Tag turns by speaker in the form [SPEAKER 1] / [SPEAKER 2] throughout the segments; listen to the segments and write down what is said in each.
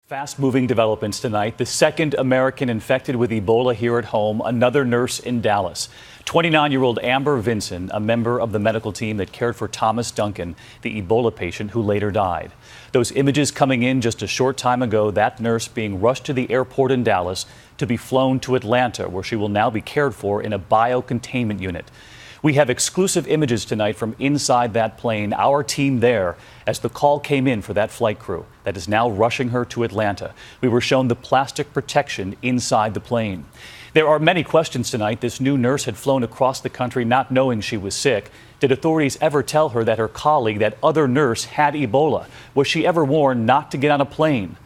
[SPEAKER 1] Fast-moving developments tonight. The second American infected with Ebola here at home, another nurse in Dallas. 29-year-old Amber Vinson, a member of the medical team that cared for Thomas Duncan, the Ebola patient who later died. Those images coming in just a short time ago, that nurse being rushed to the airport in Dallas to be flown to Atlanta, where she will now be cared for in a biocontainment unit. We have exclusive images tonight from inside that plane, our team there, as the call came in for that flight crew that is now rushing her to Atlanta. We were shown the plastic protection inside the plane. There are many questions tonight. This new nurse had flown across the country not knowing she was sick. Did authorities ever tell her that her colleague, that other nurse, had Ebola? Was she ever warned not to get on a plane?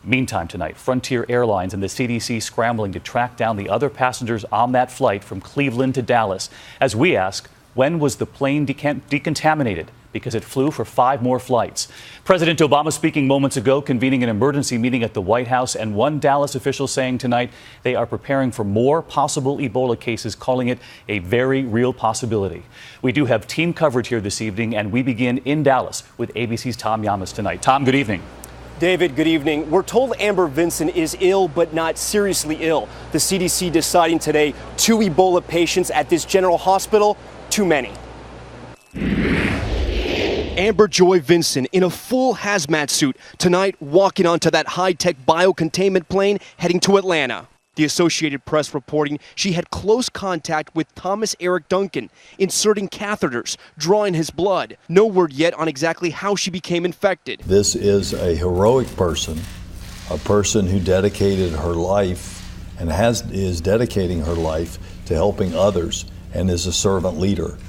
[SPEAKER 1] Meantime tonight, Frontier Airlines and the CDC scrambling to track down the other passengers on that flight from Cleveland to Dallas. As we ask, when was the plane decontaminated? Because it flew for 5 more flights. President Obama speaking moments ago, convening an emergency meeting at the White House, and one Dallas official saying tonight they are preparing for more possible Ebola cases, calling it a very real possibility. We do have team coverage here this evening, and we begin in Dallas with ABC's Tom Llamas tonight. Tom, good evening.
[SPEAKER 2] David, good evening. We're told Amber Vinson is ill, but not seriously ill. The CDC deciding today 2 Ebola patients at this general hospital, too many. Amber Joy Vinson in a full hazmat suit tonight, walking onto that high-tech biocontainment plane heading to Atlanta. The Associated Press reporting she had close contact with Thomas Eric Duncan, inserting catheters, drawing his blood. No word yet on exactly how she became infected.
[SPEAKER 3] This is a heroic person, a person who dedicated her life and is dedicating her life to helping others and is a servant leader.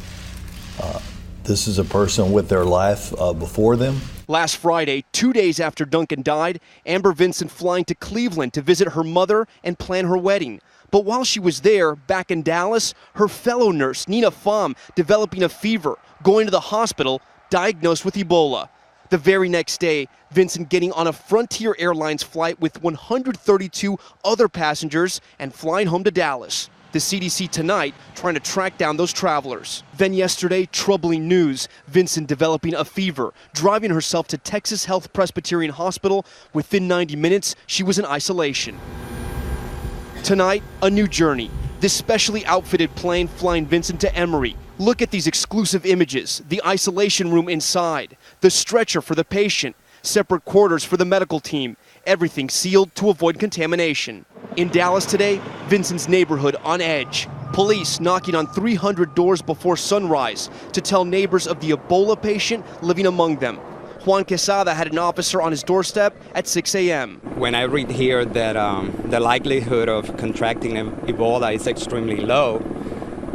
[SPEAKER 3] This is a person with their life before them.
[SPEAKER 2] Last Friday, 2 days after Duncan died, Amber Vinson flying to Cleveland to visit her mother and plan her wedding. But while she was there, back in Dallas, her fellow nurse, Nina Pham, developing a fever, going to the hospital, diagnosed with Ebola. The very next day, Vinson getting on a Frontier Airlines flight with 132 other passengers and flying home to Dallas. The CDC tonight trying to track down those travelers. Then yesterday, troubling news. Vinson developing a fever, driving herself to Texas Health Presbyterian Hospital. Within 90 minutes, she was in isolation. Tonight, a new journey. This specially outfitted plane flying Vinson to Emory. Look at these exclusive images. The isolation room inside, the stretcher for the patient, separate quarters for the medical team. Everything sealed to avoid contamination. In Dallas today, Vinson's neighborhood on edge. Police knocking on 300 doors before sunrise to tell neighbors of the Ebola patient living among them. Juan Quesada had an officer on his doorstep at 6 a.m.
[SPEAKER 4] When I read here that the likelihood of contracting Ebola is extremely low,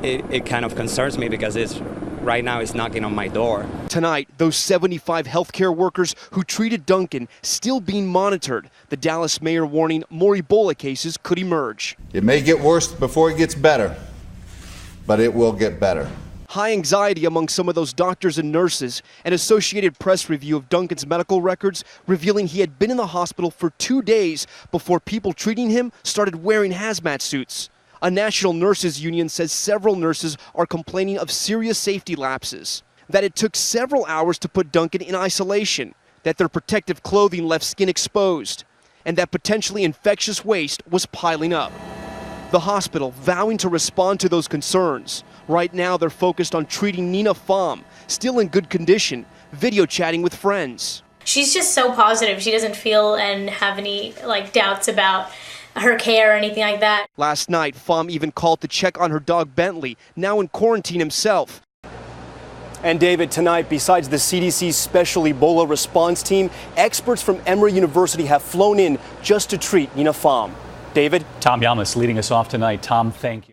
[SPEAKER 4] it kind of concerns me because right now it's knocking on my door.
[SPEAKER 2] Tonight, those 75 healthcare workers who treated Duncan still being monitored. The Dallas mayor warning more Ebola cases could emerge.
[SPEAKER 5] It may get worse before it gets better, but it will get better.
[SPEAKER 2] High anxiety among some of those doctors and nurses. An Associated Press review of Duncan's medical records revealing he had been in the hospital for 2 days before people treating him started wearing hazmat suits. A national nurses union says several nurses are complaining of serious safety lapses, that it took several hours to put Duncan in isolation, that their protective clothing left skin exposed, and that potentially infectious waste was piling up. The hospital vowing to respond to those concerns. Right now, they're focused on treating Nina Pham, still in good condition, video chatting with friends.
[SPEAKER 6] She's just so positive. She doesn't feel and have any doubts about her care or anything like that.
[SPEAKER 2] Last night, Pham even called to check on her dog Bentley, now in quarantine himself. And David, tonight, besides the CDC's special Ebola response team, experts from Emory University have flown in just to treat Nina Pham. David?
[SPEAKER 1] Tom Llamas leading us off tonight. Tom, thank you.